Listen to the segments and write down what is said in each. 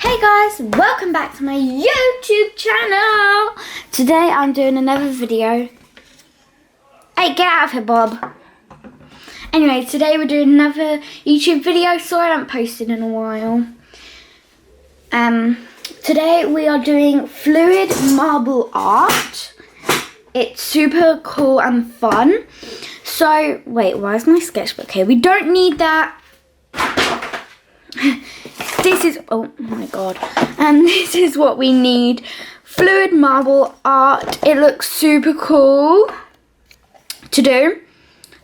Hey guys, welcome back to my YouTube channel. Today I'm doing another video. Hey, get out of here, Bob. Anyway, today we're doing another YouTube video. Sorry I haven't posted in a while. Today we are doing fluid marble art. It's super cool and fun. So, wait, why is my sketchbook here? We don't need that. This is, oh my god, and this is what we need. Fluid marble art. It looks super cool to do.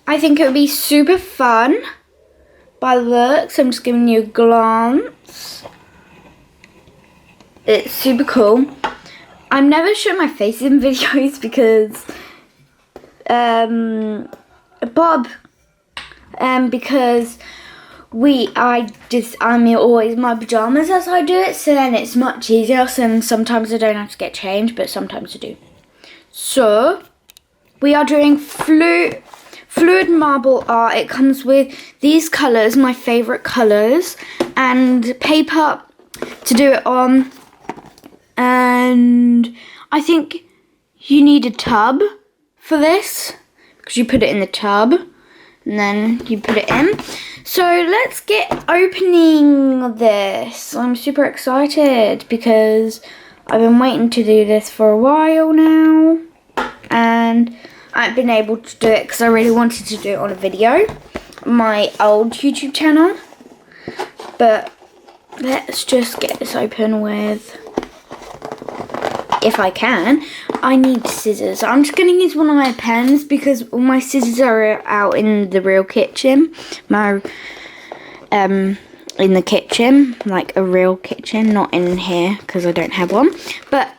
I think it would be super fun by the looks. I'm just giving you a glance. It's super cool. I'm never showing my face in videos because because I'm always in my pajamas as I do it, so then it's much easier. So sometimes I don't have to get changed, but sometimes I do. So we are doing fluid marble art. It comes with these colours, my favourite colours, and paper to do it on. And I think you need a tub for this because you put it in the tub and then you put it in. So let's get opening this. I'm super excited because I've been waiting to do this for a while now, and I've been able to do it because I really wanted to do it on a video, my old YouTube channel. But let's just get this open with, if I can. I need scissors. I'm just going to use one of my pens because all my scissors are out in the real kitchen. In the kitchen, like a real kitchen, not in here because I don't have one. But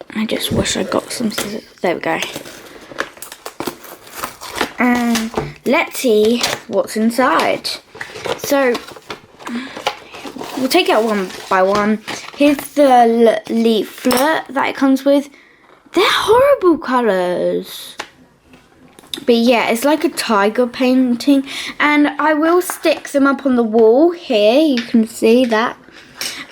I just wish I got some scissors. There we go. And let's see what's inside. So we'll take it one by one. Here's the leaflet that it comes with. They're horrible colours. But yeah, it's like a tiger painting. And I will stick them up on the wall here. You can see that.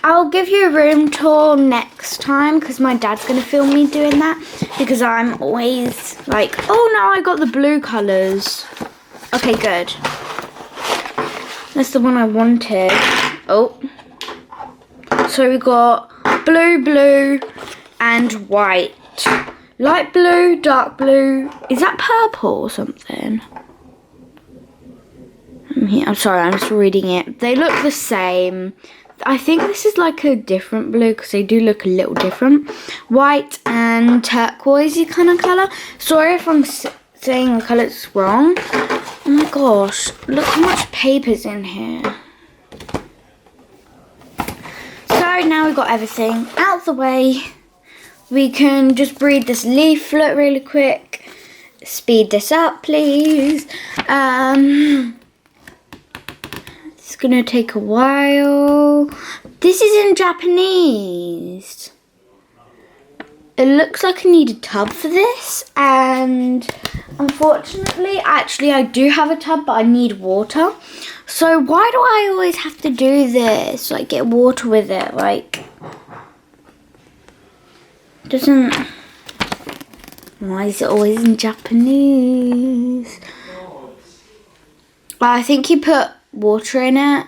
I'll give you a room tour next time because my dad's going to film me doing that. Because I'm always like, oh no, I got the blue colours. Okay, good. That's the one I wanted. Oh. So we got blue, and white. Light blue, dark blue. Is that purple or something? I'm sorry, I'm just reading it. They look the same. I think this is like a different blue because they do look a little different. White and turquoisey kind of colour. Sorry if I'm saying the colours wrong. Oh my gosh, look how much paper's in here. So now we've got everything out of the way. We can just read this leaflet really quick. Speed this up, please. It's gonna take a while. This is in Japanese. It looks like I need a tub for this, and unfortunately, actually I do have a tub, but I need water. So why do I always have to do this? Like get water with it, like why is it always in Japanese? Well, I think you put water in it,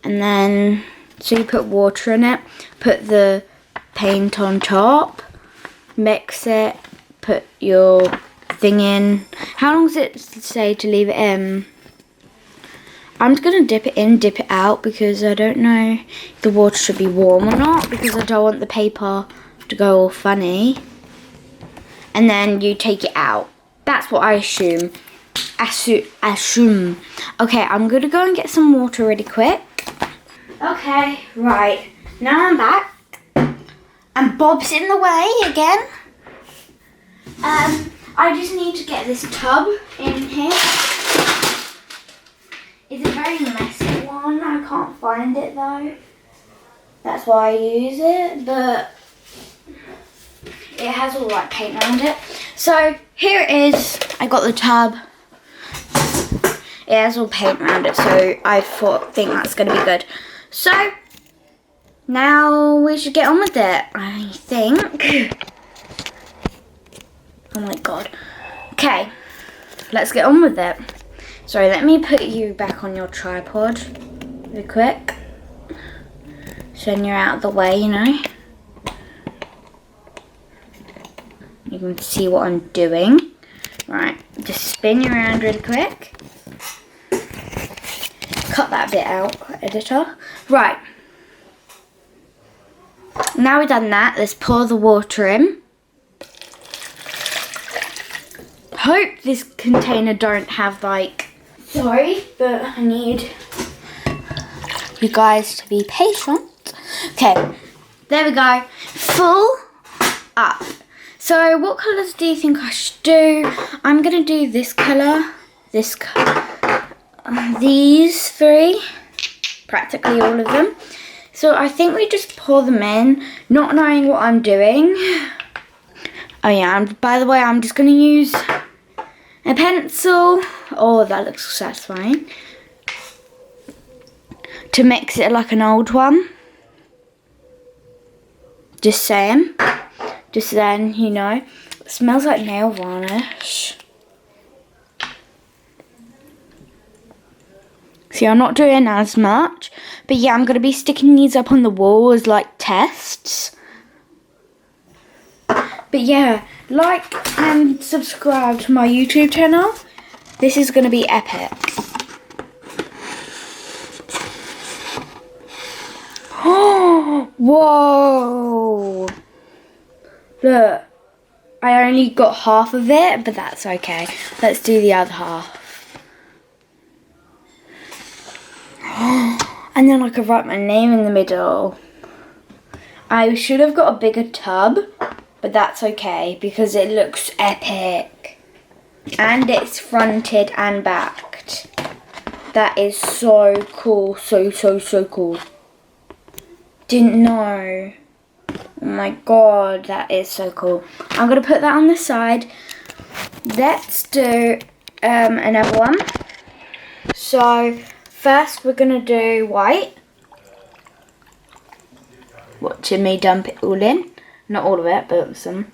and then, so you put water in it, put the paint on top, mix it, put your thing in. How long does it say to leave it in? I'm just going to dip it in, dip it out, because I don't know if the water should be warm or not, because I don't want the paper to go all funny. And then you take it out. That's what I assume. Assume. Okay, I'm going to go and get some water really quick. Okay, right. Now I'm back. And Bob's in the way again. I just need to get this tub in here. It's a very messy one. I can't find it though. That's why I use it, but it has all like paint around it. So here it is. I got the tub. It has all paint around it, so I think that's going to be good. So now we should get on with it, I think. Oh my god. Okay, let's get on with it. Sorry, let me put you back on your tripod really quick. So then you're out of the way, you know. You can see what I'm doing. Right, just spin you around really quick. Cut that bit out, editor. Right. Now we've done that, let's pour the water in. Hope this container don't have like, sorry, but I need you guys to be patient. Okay, there we go, full up. So what colours do you think I should do? I'm going to do this colour, this colour, these three, practically all of them. So I think we just pour them in, not knowing what I'm doing. Oh yeah, and by the way, I'm just going to use a pencil. Oh, that looks satisfying. To mix it like an old one. Just saying. Just then, you know. It smells like nail varnish. See, I'm not doing as much. But yeah, I'm going to be sticking these up on the wall as like tests. But yeah, like and subscribe to my YouTube channel. This is going to be epic. Oh, whoa. Look, I only got half of it, but that's okay. Let's do the other half. And then I could write my name in the middle. I should have got a bigger tub, but that's okay because it looks epic. And it's fronted and backed. That is so cool, so cool. Didn't know. Oh my god, that is so cool. I'm going to put that on the side. Let's do another one. So first we're going to do white. Watching me dump it all in. Not all of it, but some.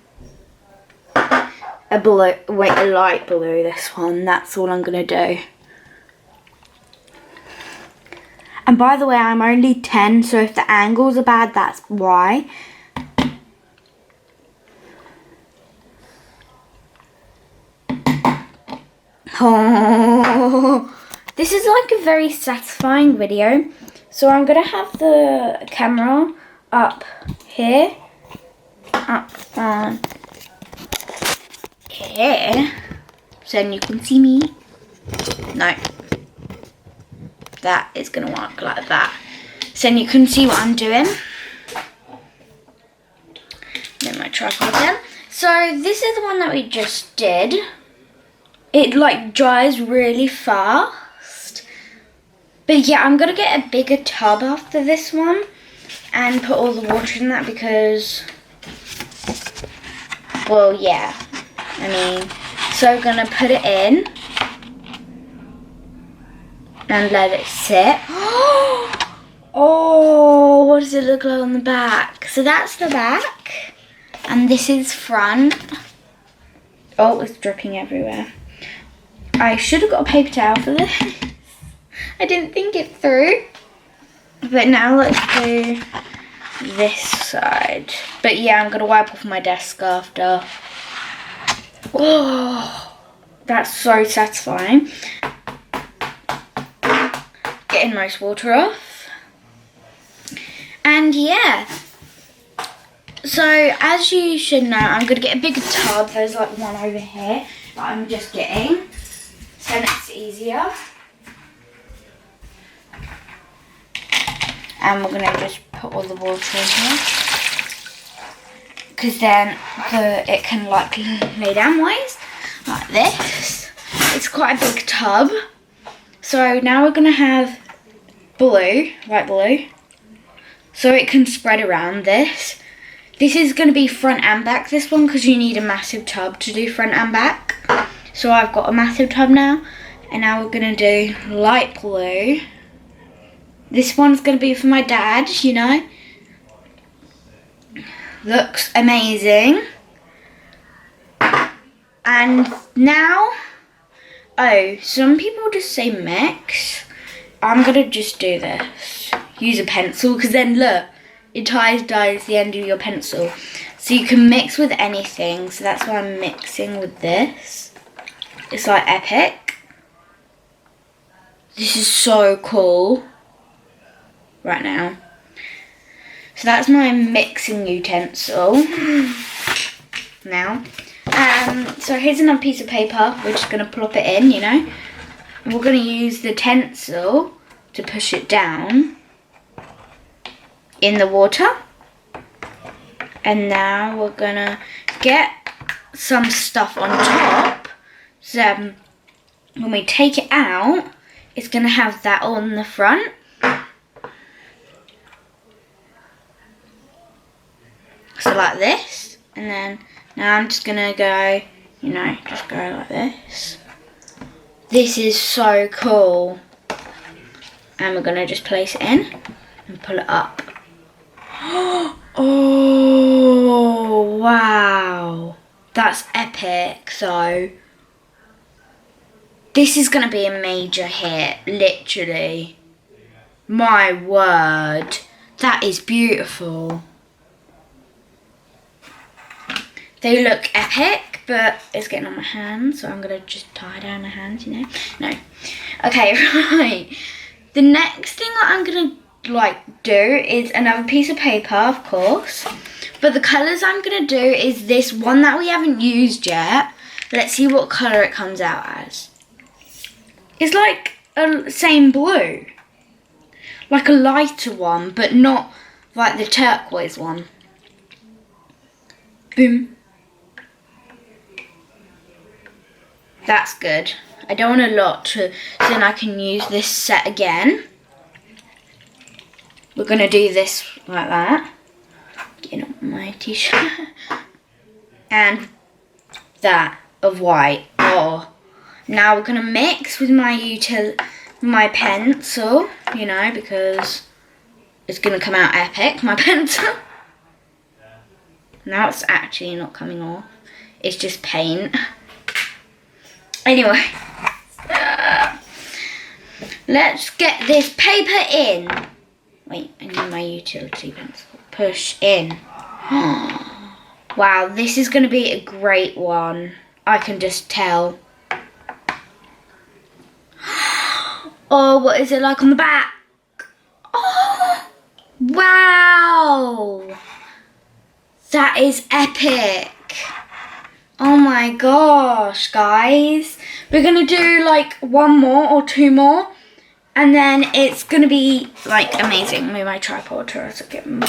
A blue, wait, a light blue, this one. That's all I'm going to do. And by the way, I'm only 10, so if the angles are bad, that's why. Oh, this is like a very satisfying video. So I'm going to have the camera up here. Up on here. So then you can see me. No. That is going to work like that. So then you can see what I'm doing. Then my tripod then. So this is the one that we just did. It like dries really fast. But yeah, I'm going to get a bigger tub after this one. And put all the water in that because, well, yeah. I mean, so I'm going to put it in. And let it sit. Oh, what does it look like on the back? So that's the back. And this is front. Oh, it's dripping everywhere. I should have got a paper towel for this. I didn't think it through. But now let's do this side. But yeah, I'm going to wipe off my desk after. Oh, that's so satisfying. Getting most water off. And yeah. So as you should know, I'm going to get a bigger tub. There's like one over here that I'm just getting. So then it's easier. And we're going to just put all the water in here. Because then it can like lay down ways. Like this. It's quite a big tub. So now we're going to have blue, light blue. So it can spread around this. This is going to be front and back, this one, because you need a massive tub to do front and back. So I've got a massive tub now. And now we're going to do light blue. This one's going to be for my dad, you know. Looks amazing. And now, oh, some people just say mix. I'm gonna just do this. Use a pencil, because then look, it ties the end of your pencil. So you can mix with anything. So that's why I'm mixing with this. It's like epic. This is so cool right now. So that's my mixing utensil now. So here's another piece of paper. We're just going to plop it in, you know. And we're going to use the utensil to push it down in the water. And now we're going to get some stuff on top. So when we take it out, it's going to have that on the front. So like this. And then now I'm just going to go, you know, just go like this. This is so cool. And we're going to just place it in and pull it up. Oh, wow. That's epic, though. This is going to be a major hit, literally. My word. That is beautiful. They look epic, but it's getting on my hands, so I'm going to just tie down my hands, you know. No. Okay, right. The next thing that I'm going to do is another piece of paper, of course. But the colours I'm going to do is this one that we haven't used yet. Let's see what colour it comes out as. It's like a same blue. Like a lighter one, but not like the turquoise one. Boom. That's good. I don't want a lot so then I can use this set again. We're going to do this like that. Getting up my t-shirt. And that of white. Oh. Now we're going to mix with my pencil, you know, because it's going to come out epic, my pencil. Now it's actually not coming off. It's just paint. Anyway. Let's get this paper in. Wait, I need my utility pencil. Push in. Wow, this is going to be a great one. I can just tell. Oh, what is it like on the back? Oh, wow. That is epic. Oh my gosh, guys. We're going to do like one more or two more. And then it's going to be like amazing. Move my tripod or else I'll get them.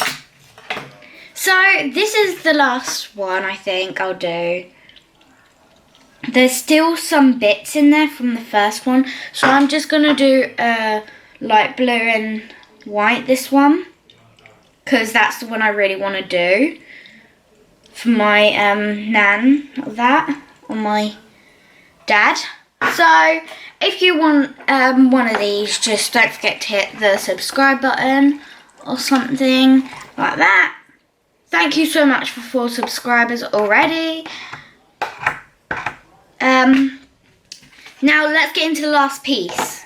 So this is the last one I think I'll do. There's still some bits in there from the first one. So I'm just going to do light blue and white this one. Because that's the one I really want to do. For my nan of that. Or my dad. So if you want one of these, just don't forget to hit the subscribe button. Or something like that. Thank you so much for 4 subscribers already. Now let's get into the last piece.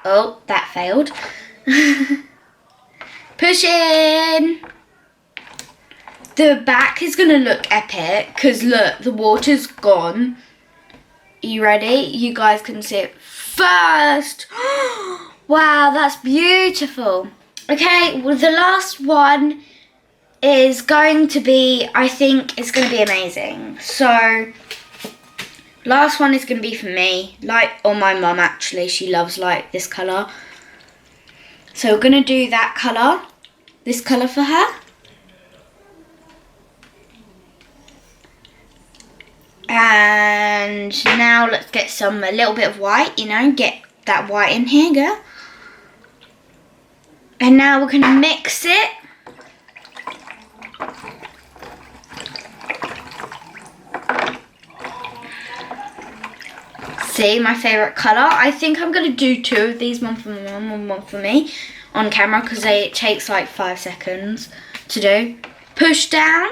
Oh, that failed. Push in. The back is going to look epic because look, the water's gone. Are you ready? You guys can see it first. Wow, that's beautiful. Okay, well the last one is going to be, I think it's going to be amazing. So last one is going to be for me, or my mum actually, she loves like this colour. So we're going to do that colour, this colour for her. And now let's get a little bit of white, you know, get that white in here, girl. And now we're going to mix it. See, my favourite colour. I think I'm going to do 2 of these, one for my mum and one for me, on camera because it takes like 5 seconds to do. Push down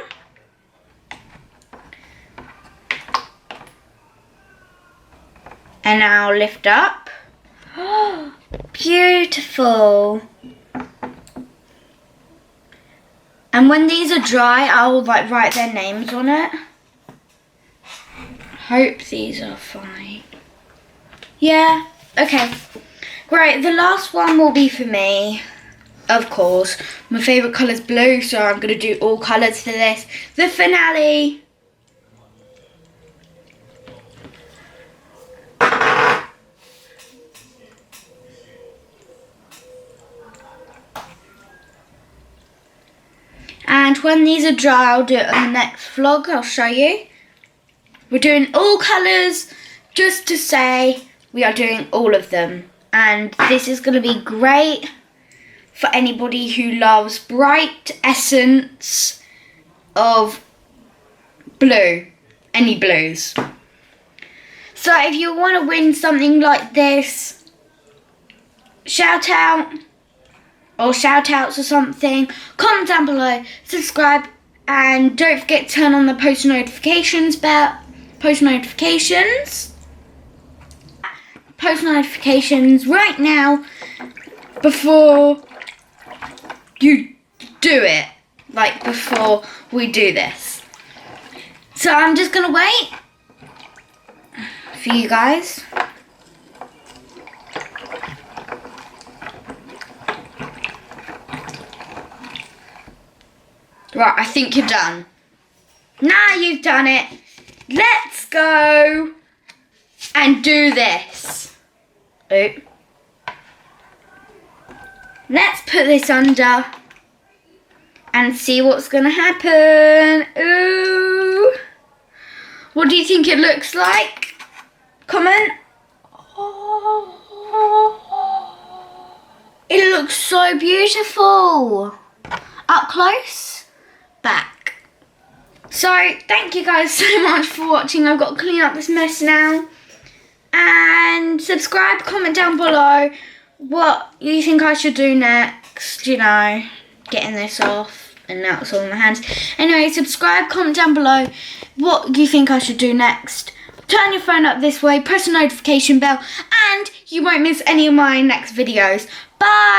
And now lift up. Beautiful. And when these are dry, I'll like write their names on it. Hope these are fine. Yeah, okay. Great, the last one will be for me. Of course, my favourite colour is blue, so I'm going to do all colours for this. The finale. And when these are dry, I'll do it on the next vlog. I'll show you. We're doing all colours just to say we are doing all of them. And this is going to be great for anybody who loves bright essence of blue. Any blues. So if you want to win something like this, shout out. Or shout outs or something, comment down below, subscribe, and don't forget to turn on the post notifications bell. Post notifications right now before you do it, like before we do this. So I'm just gonna wait for you guys. Right, I think you're done. Now you've done it, let's go and do this. Let's put this under and see what's gonna happen. Ooh. What do you think it looks like? Comment. It looks so beautiful. Up close. Back. So thank you guys so much for watching. I've got to clean up this mess now, and subscribe, comment down below what you think I should do next, you know, getting this off, and now it's all in my hands. Anyway, subscribe, comment down below what you think I should do next. Turn your phone up this way, press the notification bell, and you won't miss any of my next videos. Bye.